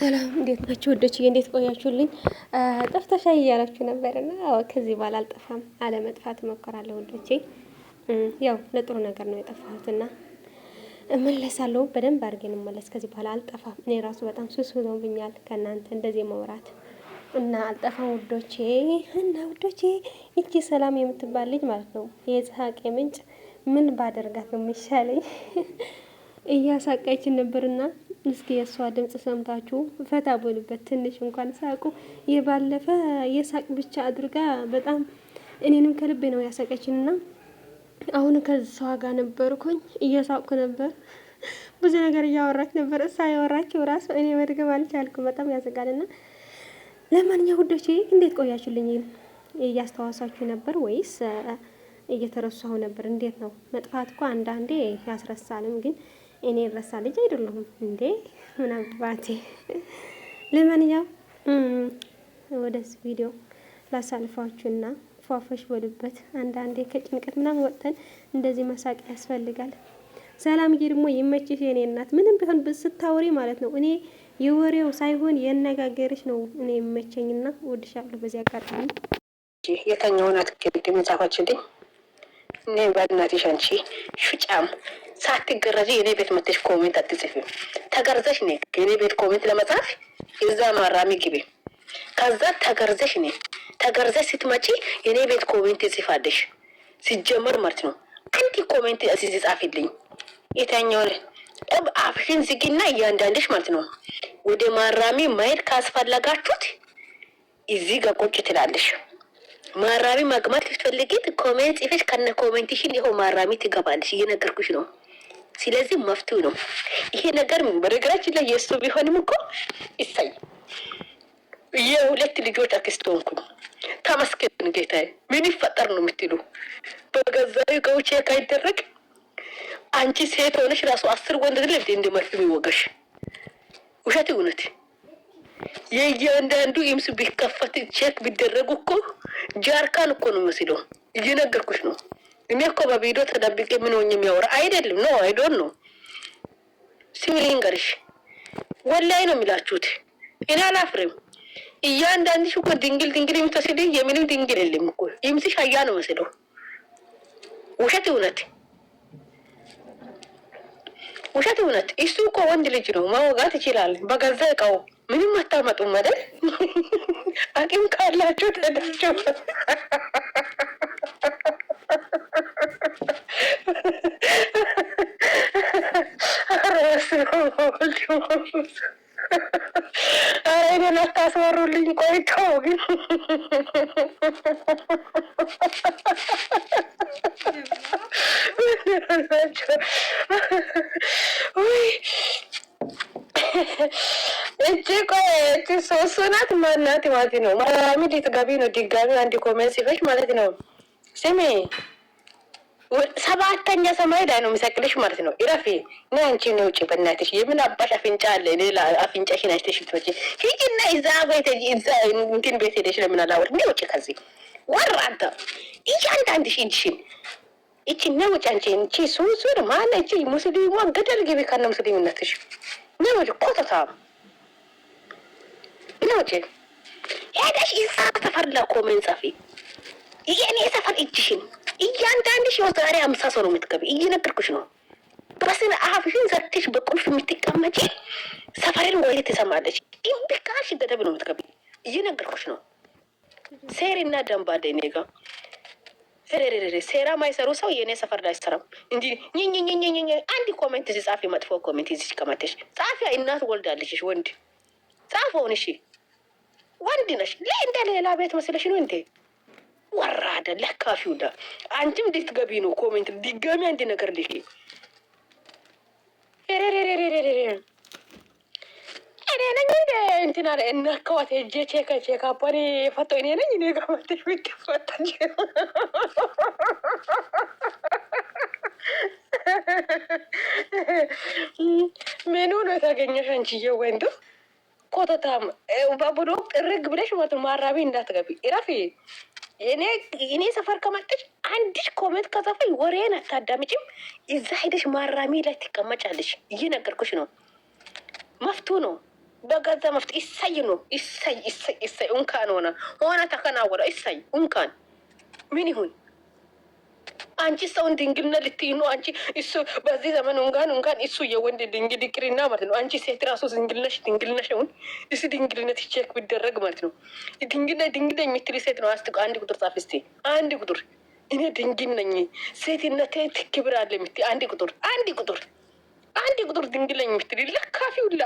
ሰላም እንዴት ናችሁ ወዶችዬ? እንዴት ቆያችሁልኝ? ጠፍተሻ እያላችሁ ነበርና ከዚህ በኋላ አልጠፋም፣ አለመጥፋት እሞክራለሁ ወዶቼ። ያው ለጥሩ ነገር ነው የጠፋሁትና እመለሳለሁ። በደንብ አድርጌ ነው መለስ። ከዚህ በኋላ አልጠፋም። እኔ ራሱ በጣም ሱስ ሆኖብኛል ከእናንተ እንደዚህ መውራት እና አልጠፋም ውዶቼ። እና ውዶቼ ይቺ ሰላም የምትባል ልጅ ማለት ነው የይስሐቅ ምንጭ ምን ባደርጋት ነው የሚሻለኝ? እያሳቀችን ነበርና እስኪ የእሷ ድምጽ ሰምታችሁ ፈታ በሉበት። ትንሽ እንኳን ሳቁ። የባለፈ የሳቅ ብቻ አድርጋ በጣም እኔንም ከልቤ ነው ያሳቀችንና አሁን ከሷ ጋር ነበርኩኝ እየሳቅኩ ነበር። ብዙ ነገር እያወራች ነበር። እሷ ያወራችው ራሱ እኔ መድገም አልቻልኩም። በጣም ያዘጋልና ለማንኛውም ውዶቼ እንዴት ቆያችሁልኝ? እያስተዋሳችሁ ነበር ወይስ እየተረሳሁ ነበር? እንዴት ነው? መጥፋት እኮ አንዳንዴ ያስረሳልም ግን እኔ ረሳ ልጅ አይደለሁም እንዴ? ምን አባቴ። ለማንኛውም ወደዚህ ቪዲዮ ላሳልፋችሁና ፏፈሽ በሉበት። አንዳንዴ ከጭንቀት ምናምን ወጥተን እንደዚህ መሳቅ ያስፈልጋል። ሰላምዬ ደግሞ ይመችሽ የኔ እናት። ምንም ቢሆን ስታወሪ ማለት ነው እኔ የወሬው ሳይሆን የነጋገርሽ ነው እኔ ይመቸኝና ወድሻለሁ። በዚህ አጋጣሚ የተኛውን አትክልት መጻፋችልኝ እኔ በእናትሽ አንቺ ሹጫም ሳትገረጂ የኔ ቤት መጥተሽ ኮሜንት አትጽፊም። ተገርዘሽ ነ የኔ ቤት ኮሜንት ለመጻፍ እዛ ማራሚ ግቢ። ከዛ ተገርዘሽ ነ ተገርዘሽ ስትመጪ የኔ ቤት ኮሜንት ይጽፋለሽ። ሲጀመር ማለት ነው አንድ ኮሜንት አሲዝ ጻፊልኝ። የተኛው አፍሽን ዝጊና እያንዳንድሽ ማለት ነው ወደ ማራሚ ማሄድ ካስፈለጋችሁት እዚህ ጋር ቁጭ ትላለሽ። ማራሚ ማግማት ልትፈልጊት ኮሜንት ጽፈሽ ከነ ኮሜንትሽን ይኸው ማራሚ ትገባለሽ። እየነገርኩሽ ነው። ስለዚህ መፍትሄ ነው ይሄ ነገር። በነገራችን ላይ የእሱ ቢሆንም እኮ ይሳይ የሁለት ልጆች አክስት ሆንኩኝ። ተመስገን ጌታዬ። ምን ይፈጠር ነው የምትሉ? በገዛዊ ገውቼ ካይደረግ አንቺ ሴት ሆነሽ ራሱ 10 ወንድ ልጅ እንደመርፍ የሚወገሽ ውሸት እውነት የእያንዳንዱ ኢምስ ቢከፈት ቼክ ቢደረጉ እኮ ጃርካን እኮ ነው መስሎ። እየነገርኩሽ ነው። እኔ እኮ በቪዲዮ ተደብቄ ምን ሆኜ የሚያወራ አይደለም። ኖ አይ ዶንት ኖ ሲቪሊንገርሽ ወላይ ነው የሚላችሁት። እኔ አላፍርም። እያንዳንድሽ እኮ ድንግል የምትወስድ የምንም ድንግል የለም እኮ ኢምስሽ አያ ነው መስሎ። ውሸት እውነት ውሸት እውነት። እሱ እኮ ወንድ ልጅ ነው ማወጋት ይችላል በገዛ እቃው። ምንም አታመጡም አይደል? አቂም ካላችሁ ተደርጆ እኔን አታስወሩልኝ። ቆይቶ ግን እቺ ሶስት ናት። ማናት ማለት ነው? ማራሚ ልትገቢ ነው ድጋሚ አንድ ኮሜንት ጽፈሽ ማለት ነው። ስሜ 7ኛ ሰማይ ላይ ነው የሚሰቅልሽ ማለት ነው። ኢረፊ ና አንቺ ነው ውጪ በእናትሽ። የምን አባሽ አፍንጫ አለ? ሌላ አፍንጫሽን አይተሽ ትወጪ ሂጂና እዛ ቤት እዛ እንትን ቤት ሄደሽ ለምን አላወር እንዴ? ውጪ ከዚህ ወራንተ እያንዳንድሽ እጅሽን እቺ ነው ውጪ። አንቺ እንቺ ሱሱር ማን እቺ ሙስሊሙ ገደል ግቢ ከነ ሙስሊምነትሽ ነው ውጪ። ቆጣታ ነው ውጪ። ሄደሽ እዛ ተፈርላ ኮሜንት ጻፊ። የኔ ሰፈር እጅሽን እያንዳንድሽ ዛሬ 50 ሰው ነው የምትገቢ። እየነገርኩሽ ነው። በስነ አፍሽን ዘርተሽ በቁልፍ የምትቀመጪ ሰፈርን ወይ ትሰማለች። ኢምቢካሽ ገደብ ነው የምትገቢ። እየነገርኩሽ ነው። ሴሪና ደንባ ደኔጋ ሴራ ማይሰሩ ሰው የኔ ሰፈር ላይ አይሰራም። እንዲ ኝኝኝኝኝ አንድ ኮሜንት ሲጻፊ መጥፎ ኮሜንት እዚህ ከመተሽ ጻፊያ እናት ወልዳለሽ። ወንድ ጻፈውን እሺ ወንድ ነሽ። እንደ ሌላ ቤት መስለሽ ነው እንዴ? ወራደ ለካፊው ዳ አንቺም እንዴት ገቢ ነው ኮሜንት ዲጋሚ አንድ ነገር ልክ እኔ ነኝ እንትና እና ከዋት እጄ ቼካ አባሪ ፈቶ እኔ ነኝ። እኔ ጋር መጥተሽ ብትፈታኝ ምኑ ነው ታገኘሽ አንቺዬ? ወንዱ ኮተታም ባቡሎ ጥርግ ብለሽ ማለት ማራቢ እንዳትገቢ ኢራፊ። እኔ ሰፈር ከመጣች አንዲሽ ኮሜንት ከጻፈኝ ወሬን አታዳምጪም። እዛ ሄደሽ ማራሚ ላይ ትቀመጫለሽ። እየነገርኩሽ ነው። መፍቱ ነው። በገዛ መፍት ይሳይ ነው ይሳይ ይሳይ ይሳይ እንካን ሆነ ተከናወረ ይሳይ እንካን ምን ይሁን አንቺ ሰውን ድንግልና ልትይ ነው አንቺ እሱ በዚህ ዘመን እንኳን እሱ የወንድ ድንግል ይቅርና ማለት ነው አንቺ ሴት ራሱ ድንግልነሽ ነው እሱ ድንግልነት ቼክ ቢደረግ ማለት ነው ድንግልና የምትል ሴት ነው አንድ ቁጥር ጻፍ እስቲ አንድ ቁጥር እኔ ድንግል ነኝ ሴትነቴ ክብር አለ የምትይ አንድ ቁጥር ድንግል ነኝ የምትል ለካፊውላ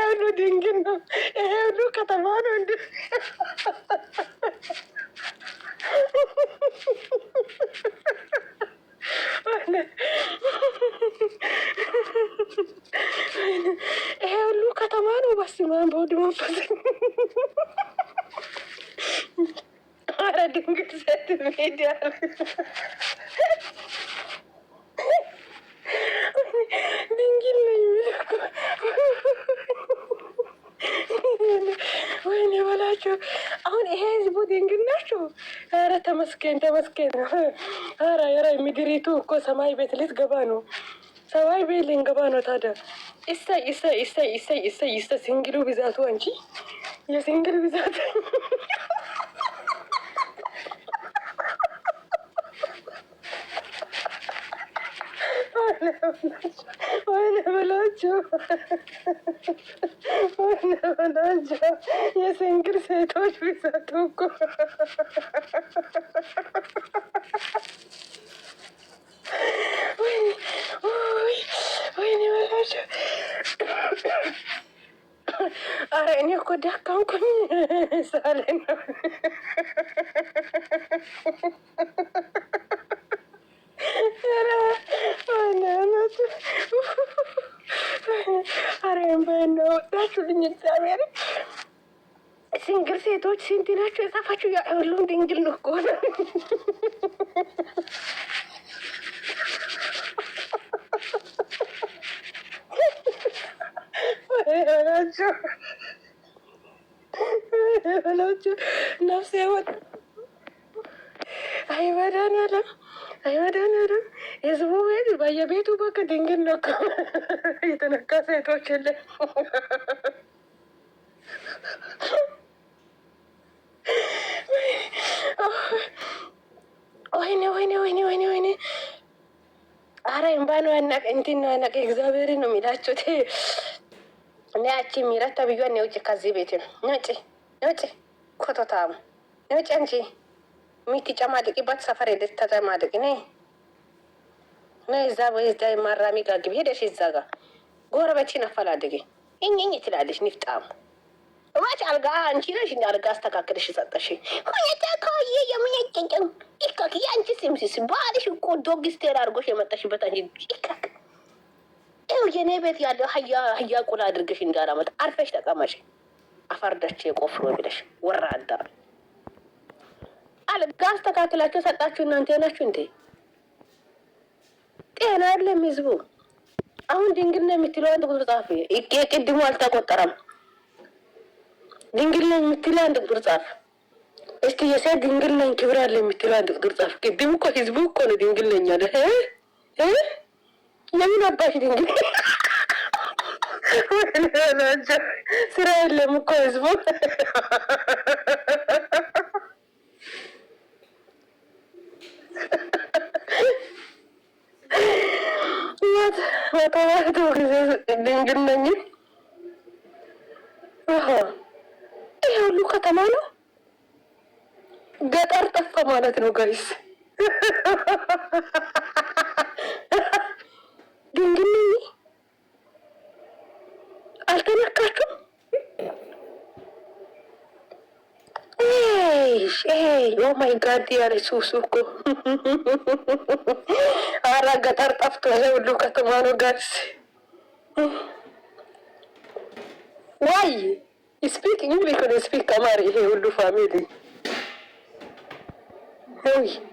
ሁሉ ድንግል ነው። ይሄ ሁሉ ከተማ ነው እንዴ? ይሄ ሁሉ ከተማ ነው። በስማን በወድ መንፈስ አረ ድንግል ሴት ሚዲያ ድንግል ነኝ ወይኔ በላቸው። አሁን ይሄ ህዝቡ ድንግል ናቸው። ኧረ ተመስገን ነው። ኧረ ምድሪቱ እኮ ሰማይ ቤት ልትገባ ነው። ሰማይ ቤት ልንገባ ነው። ታዲያ እሰይ ሲንግሉ ብዛቱ አንቺ የሲንግል ብዛት ወይኔ በላቸው የሲንግል ሴቶች ብዛት እኮ ወይኔ በላቸው። አረ እኔ እኮ ደካምኩኝ ሳለ ነው። አረ በነው ወጣችሁልኝ። እግዚአብሔር ሲንግል ሴቶች ስንት ናቸው የጻፋችሁ? ሁሉም ድንግል ነው እኮ በላቸው ነፍሴ ወጥ አይመዳናለም ህዝቡ ቤት በየቤቱ በቃ ድንግል ነው እኮ የተነካ ሴቶች የለ። ወይኔ አረ እምባ ነው ያናቅ እንትን ነው ያናቅ። እግዚአብሔርን ነው የሚላችሁት። ያቺ ሚረት ተብዬዋን ነውጭ ከዚህ ቤት ነውጭ ኮቶታም ነውጭ አንቺ የምትጨማልቂበት ሰፈር ሄደሽ ተጨማልቂ ነይ እዛ ወይዛ ማራሚ ጋር ግቢ ሄደሽ እዛ ጋር ጎረቤትሽን አፈላልጊ። እኝኝ ትላለሽ ንፍጣም ማች አልጋ አንቺ ነሽ እንደ አልጋ አስተካክለሽ ሰጠሽ ሁኔታ ከውዬ የምንጨንጨን ይካክ ያንቺ ሲምሲስ ባልሽ እኮ ዶግስቴር አድርጎሽ የመጣሽበት አንቺ ይካክ የኔ ቤት ያለው ሀያ ቁላ አድርገሽ እንዳላመጣ አርፈሽ ተቀመጪ። አፈርዳች የቆፍሮ ብለሽ ወራዳ አልጋ አስተካክላችሁ ሰጣችሁ። እናንተ ናችሁ እንዴ? ጤና የለም ህዝቡ። አሁን ድንግል ነው የምትለው አንድ ቁጥር ጻፍ። ቅድሙ አልተቆጠረም። ድንግል ነው የምትለው አንድ ቁጥር ጻፍ። እስቲ የሴት ድንግል ነኝ ክብር አለ የምትለው አንድ ቁጥር ጻፍ። ቅድሙ እኮ ህዝቡ እኮ ነው ድንግል ነኝ አለ። የምን አባሽ ድንግል ስራ የለም እኮ ህዝቡ። በተዋህዶ ጊዜ ድንግል ነኝ። ይሄ ሁሉ ከተማ ነው፣ ገጠር ጠፋ ማለት ነው ጋይስ። ድንግል ነኝ አልተነካችሁም? ኦ ማይ ጋድ ያለ ሱሱ እኮ አራ ገጠር ጠፍቶ ይሄ ሁሉ ከተማ ነው ጋይስ። ዋይ ስፒክ እንግሊሽ ነው ስፒክ አማሪ ይሄ ሁሉ ፋሚሊ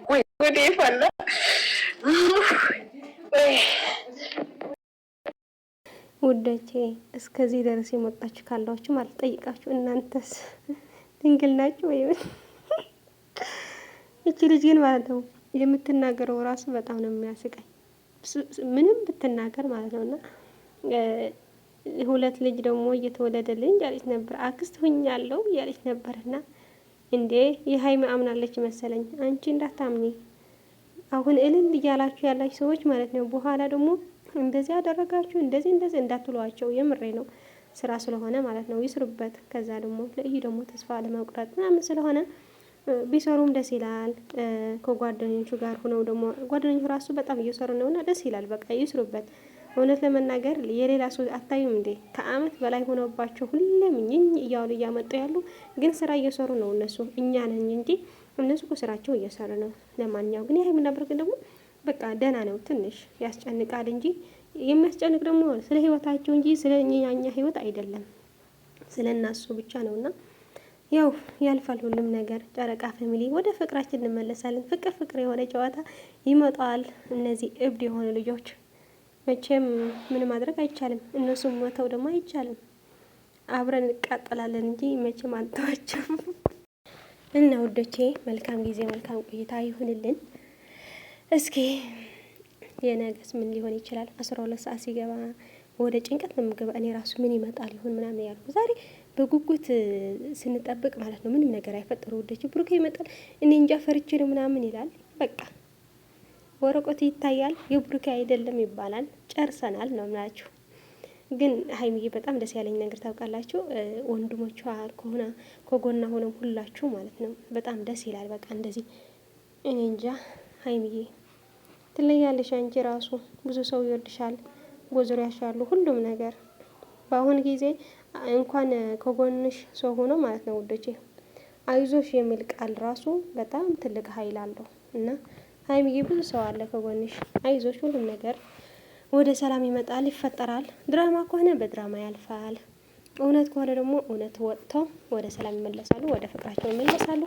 ወይ ጉዴ ፈላ። ውዶቼ እስከዚህ ድረስ የመጣችሁ ካላችሁ ማለት ጠይቃችሁ፣ እናንተስ ድንግል ናችሁ ወይ? እቺ ልጅ ግን ማለት ነው የምትናገረው ራሱ በጣም ነው የሚያስቀኝ። ምንም ብትናገር ማለት ነው። እና ሁለት ልጅ ደግሞ እየተወለደልኝ እያለች ነበር። አክስት ሁኛለሁ እያለች ነበርና እንዴ የሀይሚ አምናለች መሰለኝ። አንቺ እንዳታምኒ አሁን እልል እያላችሁ ያላችሁ ሰዎች ማለት ነው። በኋላ ደግሞ እንደዚህ ያደረጋችሁ እንደዚህ እንዳትሏቸው። የምሬ ነው። ስራ ስለሆነ ማለት ነው ይስሩበት። ከዛ ደግሞ ለእዩ ደግሞ ተስፋ ለመቁረጥ ምናምን ስለሆነ ቢሰሩም ደስ ይላል። ከጓደኞቹ ጋር ሆነው ደግሞ ጓደኞቹ ራሱ በጣም እየሰሩ ነውና ደስ ይላል። በቃ ይስሩበት። እውነት ለመናገር የሌላ ሰው አታዩም እንዴ? ከአመት በላይ ሆነባቸው ሁሌም እኝኝ እያሉ እያመጡ ያሉ ግን ስራ እየሰሩ ነው እነሱ። እኛ ነኝ እንጂ እነሱ እኮ ስራቸው እየሰሩ ነው። ለማንኛው ግን የሀይሚና ብሩክ ደግሞ በቃ ደህና ነው። ትንሽ ያስጨንቃል እንጂ የሚያስጨንቅ ደግሞ ስለ ህይወታቸው እንጂ ስለ እኛኛ ህይወት አይደለም። ስለ እናሱ ብቻ ነውና ያው ያልፋል ሁሉም ነገር። ጨረቃ ፋሚሊ ወደ ፍቅራችን እንመለሳለን። ፍቅር የሆነ ጨዋታ ይመጣል። እነዚህ እብድ የሆኑ ልጆች መቼም ምን ማድረግ አይቻልም። እነሱም ሞተው ደግሞ አይቻልም። አብረን እንቃጠላለን እንጂ መቼም አንተዋቸው። እና ውዶቼ መልካም ጊዜ መልካም ቆይታ ይሁንልን። እስኪ የነገስ ምን ሊሆን ይችላል? 12 ሰዓት ሲገባ ወደ ጭንቀት ነው የምገባ። እኔ ራሱ ምን ይመጣል ይሁን ምናምን ያልኩ ዛሬ በጉጉት ስንጠብቅ ማለት ነው። ምንም ነገር አይፈጠሩ ውዶቼ። ብሩኬ ይመጣል እኔ እንጃ ፈርቼ ነው ምናምን ይላል። በቃ ወረቀቱ ይታያል የብሩኬ አይደለም ይባላል። ጨርሰናል ነው የምላችሁ። ግን ሀይሚዬ በጣም ደስ ያለኝ ነገር ታውቃላችሁ፣ ወንድሞቿ ከጎና ሆነው ሁላችሁ ማለት ነው። በጣም ደስ ይላል። በቃ እንደዚህ እኔ እንጃ ሀይሚዬ ትለያለሽ። አንቺ ራሱ ብዙ ሰው ይወድሻል፣ በዙሪያሽ ያሉ ሁሉም ነገር። በአሁን ጊዜ እንኳን ከጎንሽ ሰው ሆኖ ማለት ነው ውዶቼ፣ አይዞሽ የሚል ቃል ራሱ በጣም ትልቅ ኃይል አለው እና ሀይሚዬ ብዙ ሰው አለ ከጎንሽ። አይዞሽ ሁሉም ነገር ወደ ሰላም ይመጣል፣ ይፈጠራል። ድራማ ከሆነ በድራማ ያልፋል። እውነት ከሆነ ደግሞ እውነት ወጥተው ወደ ሰላም ይመለሳሉ፣ ወደ ፍቅራቸው ይመለሳሉ።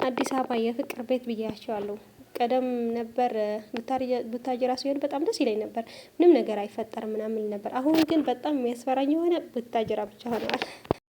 አዲስ አበባ የፍቅር ቤት ብያቸዋለሁ። ቀደም ነበር ቡታጅራ ሲሆን በጣም ደስ ይለኝ ነበር፣ ምንም ነገር አይፈጠርም ምናምን ነበር። አሁን ግን በጣም የሚያስፈራኝ የሆነ ቡታጅራ ብቻ ሆነዋል።